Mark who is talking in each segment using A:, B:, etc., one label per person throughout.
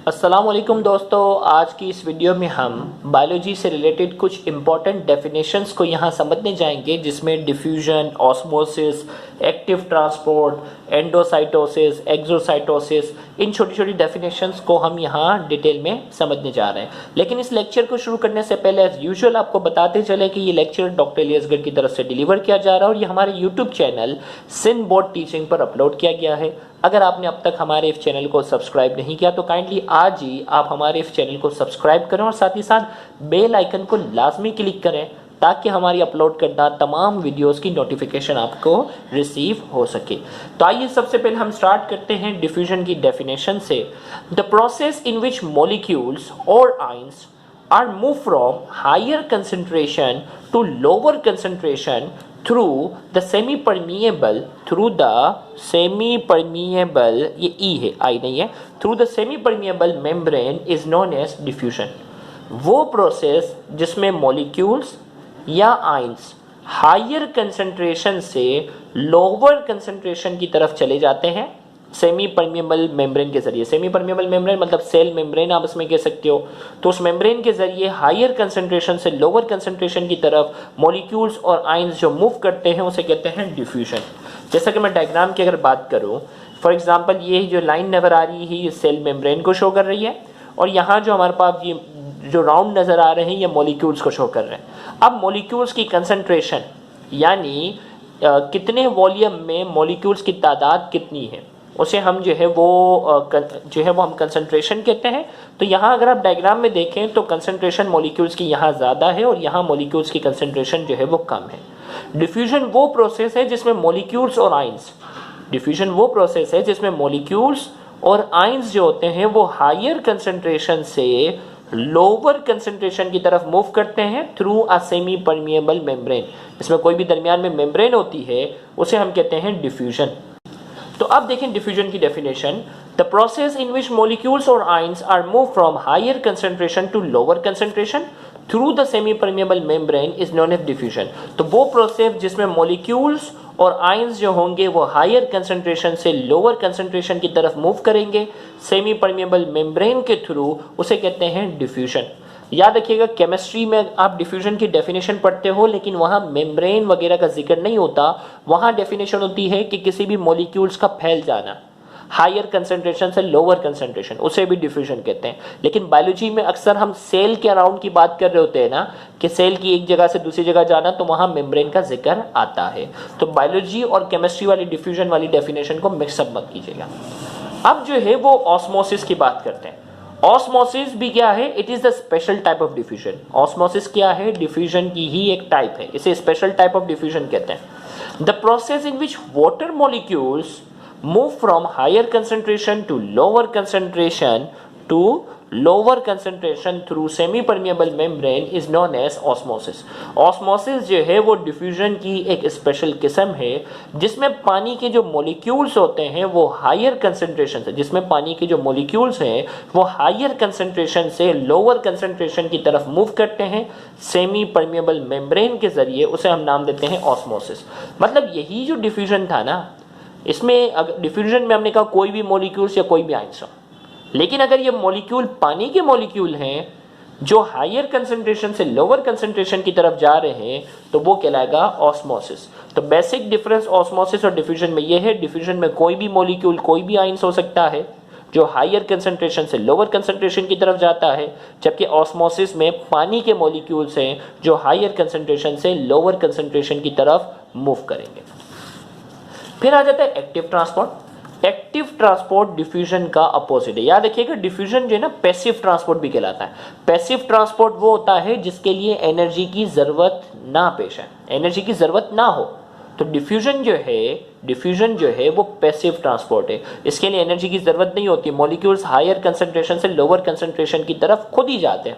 A: अस्सलाम वालेकुम दोस्तों, आज की इस वीडियो में हम बायोलॉजी से रिलेटेड कुछ इम्पॉर्टेंट डेफिनेशंस को यहाँ समझने जाएंगे, जिसमें diffusion, osmosis, active transport, endocytosis, exocytosis, इन छोटी छोटी डेफिनेशंस को हम यहाँ डिटेल में समझने जा रहे हैं। लेकिन इस लेक्चर को शुरू करने से पहले एज यूजुअल आपको बताते चले कि ये लेक्चर डॉक्टर इलियासगढ़ की तरफ से डिलीवर किया जा रहा है और ये हमारे YouTube channel Sindh board teaching पर अपलोड किया गया है। अगर आपने अब तक हमारे इस चैनल को सब्सक्राइब नहीं किया तो काइंडली आज ही आप हमारे इस चैनल को सब्सक्राइब करें और साथ ही साथ बेल आइकन को लाजमी क्लिक करें ताकि हमारी अपलोड करना तमाम वीडियोस की नोटिफिकेशन आपको रिसीव हो सके। तो आइए सबसे पहले हम स्टार्ट करते हैं डिफ्यूजन की डेफिनेशन से। The process in which molecules और ions are moved from higher concentration to lower concentration through the semi-permeable ये E है, I नहीं है, through the semi-permeable membrane is known as diffusion। वो प्रोसेस जिसमें मॉलिक्यूल्स या आयंस हायर कंसंट्रेशन से lower concentration की तरफ चले जाते हैं सेमी परमिएबल मेम्ब्रेन के जरिए। सेमी परमिएबल मेम्ब्रेन मतलब सेल मेम्ब्रेन आप इसमें कह सकते हो। तो उस मेम्ब्रेन के जरिए हायर कंसंट्रेशन से लोअर कंसंट्रेशन की तरफ मॉलिक्यूल्स और आयंस जो मूव करते हैं उसे कहते हैं डिफ्यूजन। जैसा कि मैं डायग्राम की अगर बात करूं, फॉर एग्जांपल ये जो लाइन नजर आ रही है ये सेल मेम्ब्रेन को शो कर रही है और यहाँ जो हमारे पास ये जो राउंड नजर आ रहे हैं ये मॉलिक्यूल्स को शो कर रहे हैं। अब मॉलिक्यूल्स की कंसंट्रेशन यानी कितने वॉल्यूम में मॉलिक्यूल्स की तादाद कितनी है उसे हम जो है वो हम कंसंट्रेशन कहते हैं। तो यहाँ अगर आप डायग्राम में देखें तो कंसंट्रेशन मॉलिक्यूल्स की यहाँ ज़्यादा है और यहाँ मॉलिक्यूल्स की कंसंट्रेशन जो है वो कम है। डिफ्यूजन वो प्रोसेस है जिसमें मॉलिक्यूल्स और आयंस और आयंस जो होते हैं वो हायर कंसंट्रेशन से लोअर कंसंट्रेशन की तरफ मूव करते हैं through a semi permeable membrane. इसमें कोई भी दरमियान में मेम्ब्रेन होती है उसे हम कहते हैं डिफ्यूजन। तो अब देखें डिफ्यूजन की definition. The process in which molecules और ions are move from higher concentration to lower concentration through the semi permeable membrane is known as diffusion. तो वो प्रोसेस जिसमें मॉलिक्यूल्स और आयंस जो होंगे वो हायर कंसंट्रेशन से लोअर कंसंट्रेशन की तरफ मूव करेंगे सेमी परमिएबल मेम्ब्रेन के थ्रू, उसे कहते हैं डिफ्यूजन। याद रखिएगा केमिस्ट्री में आप डिफ्यूजन की डेफिनेशन पढ़ते हो लेकिन वहां मेम्ब्रेन वगैरह का जिक्र नहीं होता। वहां डेफिनेशन होती है कि किसी भी मॉलिक्यूल्स का फैल जाना हायर कंसंट्रेशन से लोअर कंसंट्रेशन, उसे भी डिफ्यूजन कहते हैं। लेकिन बायोलॉजी में अक्सर हम सेल के अराउंड की बात कर रहे होते हैं ना, कि सेल की एक जगह से दूसरी जगह जाना, तो वहां मेम्ब्रेन का जिक्र आता है। तो बायोलॉजी और केमिस्ट्री वाली डिफ्यूजन वाली डेफिनेशन को मिक्सअप मत कीजिएगा। अब जो है वो ऑस्मोसिस की बात करते हैं। ऑस्मोसिस भी क्या है? It is the special type of diffusion. Osmosis क्या है? डिफ्यूजन की ही एक टाइप है, इसे स्पेशल टाइप ऑफ डिफ्यूजन कहते हैं। The process in which water molecules move from higher concentration to lower concentration through semi-permeable membrane is known as osmosis। osmosis जो है वो डिफ्यूजन की एक स्पेशल किस्म है जिसमें पानी के जो मॉलिक्यूल्स होते हैं वो हायर कंसंट्रेशन से लोअर कंसंट्रेशन की तरफ मूव करते हैं सेमी परमिएबल मेम्ब्रेन के जरिए, उसे हम नाम देते हैं ऑस्मोसिस। मतलब यही जो डिफ्यूजन था ना, इसमें डिफ्यूजन में हमने कहा कोई भी मॉलिक्यूल्स या कोई भी आयंस हो, लेकिन अगर ये मॉलिक्यूल पानी के मॉलिक्यूल हैं जो हायर कंसंट्रेशन से लोअर कंसंट्रेशन की तरफ जा रहे हैं तो वो कहलाएगा ऑस्मोसिस। तो बेसिक डिफरेंस ऑस्मोसिस और डिफ्यूजन में ये है, डिफ्यूजन में कोई भी मॉलिक्यूल कोई भी आयंस हो सकता है जो हायर कंसंट्रेशन से लोअर कंसंट्रेशन की तरफ जाता है, जबकि ऑस्मोसिस में पानी के मॉलिक्यूल्स हैं जो हायर कंसंट्रेशन से लोअर कंसंट्रेशन की तरफ मूव करेंगे। फिर आ जाता है active transport. Active transport diffusion का अपोजिट है। याद रखिएगा डिफ्यूजन जो है ना पैसिव ट्रांसपोर्ट भी कहलाता है। पैसिव ट्रांसपोर्ट वो होता है जिसके लिए एनर्जी की जरूरत ना पेश है, एनर्जी की जरूरत ना हो। तो डिफ्यूजन जो है वो पैसिव ट्रांसपोर्ट है, इसके लिए एनर्जी की जरूरत नहीं होती। मॉलिक्यूल्स हायर कंसंट्रेशन से लोअर कंसंट्रेशन की तरफ खुद ही जाते हैं।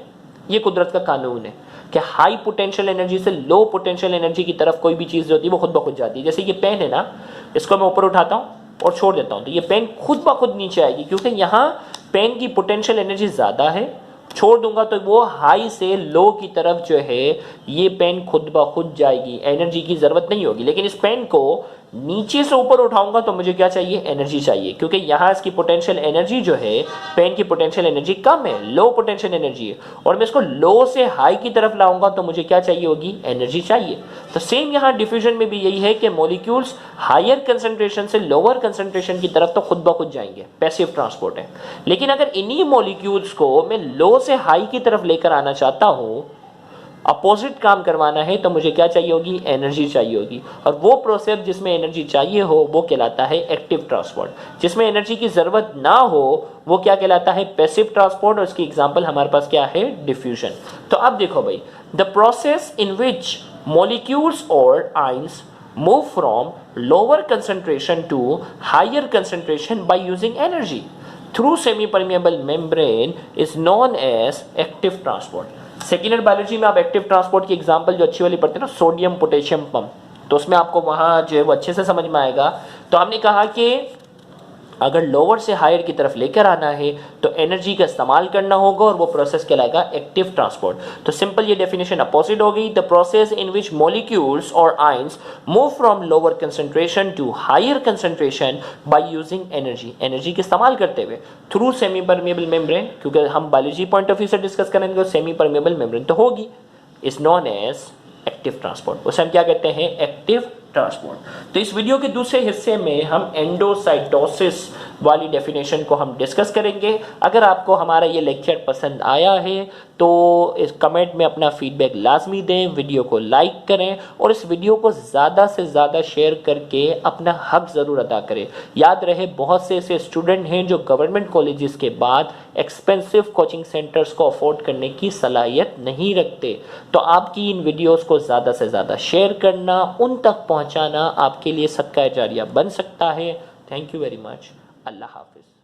A: ये कुदरत का कानून है कि हाई पोटेंशियल एनर्जी से लो पोटेंशियल एनर्जी की तरफ कोई भी चीज जो होती है वो खुद ब खुद जाती है। जैसे ये पेन है ना, इसको मैं ऊपर उठाता हूँ और छोड़ देता हूँ तो ये पेन खुद ब खुद नीचे आएगी, क्योंकि यहाँ पेन की पोटेंशियल एनर्जी ज्यादा है। छोड़ दूंगा तो वो हाई से लो की तरफ जो है ये पेन खुद ब खुद जाएगी, एनर्जी की जरूरत नहीं होगी। लेकिन इस पेन को नीचे से ऊपर उठाऊंगा तो मुझे क्या चाहिए, एनर्जी चाहिए, क्योंकि यहाँ इसकी पोटेंशियल एनर्जी जो है, पेन की पोटेंशियल एनर्जी कम है, लो पोटेंशियल एनर्जी है, और मैं इसको लो से हाई की तरफ लाऊंगा तो मुझे क्या चाहिए होगी, एनर्जी चाहिए। तो सेम यहाँ डिफ्यूजन में भी यही है कि मॉलिक्यूल्स हायर कंसंट्रेशन से लोअर कंसंट्रेशन की तरफ तो खुद ब खुद जाएंगे, पैसिव ट्रांसपोर्ट है। लेकिन अगर इन्हीं मॉलिक्यूल्स को मैं लो से हाई की तरफ लेकर आना चाहता हूँ, अपोजिट काम करवाना है, तो मुझे क्या चाहिए होगी, एनर्जी चाहिए होगी। और वो प्रोसेस जिसमें एनर्जी चाहिए हो वो कहलाता है एक्टिव ट्रांसपोर्ट। जिसमें एनर्जी की जरूरत ना हो वो क्या कहलाता है, पैसिव ट्रांसपोर्ट। और इसकी एग्जांपल हमारे पास क्या है, डिफ्यूजन। तो अब देखो भाई, the process in which molecules और ions move from lower concentration to higher concentration by using energy through semi permeable membrane is known as active transport. Second year biology में आप एक्टिव ट्रांसपोर्ट की example जो अच्छी वाली पढ़ते हैं ना, सोडियम पोटेशियम पंप, तो उसमें आपको वहां जो है वो अच्छे से समझ में आएगा। तो हमने कहा कि अगर लोअर से हायर की तरफ लेकर आना है तो एनर्जी का इस्तेमाल करना होगा, और वो प्रोसेस कहलाएगा एक्टिव ट्रांसपोर्ट। तो सिंपल ये डेफिनेशन अपोजिट हो गई, the process in which molecules और ions move from lower concentration to higher concentration by using energy, energy का इस्तेमाल करते हुए, थ्रू सेमी परमिएबल मेम्ब्रेन, क्योंकि हम बायोलॉजी पॉइंट ऑफ व्यू से डिस्कस करेंगे तो सेमी परमिएबल मेम्ब्रेन तो होगी, is non as active transport. उसे हम क्या कहते हैं, एक्टिव ट्रांसपोर्ट। तो इस वीडियो के दूसरे हिस्से में हम एंडोसाइटोसिस वाली डेफिनेशन को हम डिस्कस करेंगे। अगर आपको हमारा ये लेक्चर पसंद आया है तो इस कमेंट में अपना फीडबैक लाजमी दें, वीडियो को लाइक करें और इस वीडियो को ज़्यादा से ज़्यादा शेयर करके अपना हक ज़रूर अदा करें। याद रहे, बहुत से ऐसे स्टूडेंट हैं जो गवर्नमेंट कॉलेजेस के बाद एक्सपेंसिव कोचिंग सेंटर्स को अफोर्ड करने की सलाहियत नहीं रखते। तो आपकी इन वीडियोस को ज़्यादा से ज़्यादा शेयर करना, उन तक पहुंचाना आपके लिए सदका जारिया बन सकता है। Thank you very much. अल्लाह हाफिज़।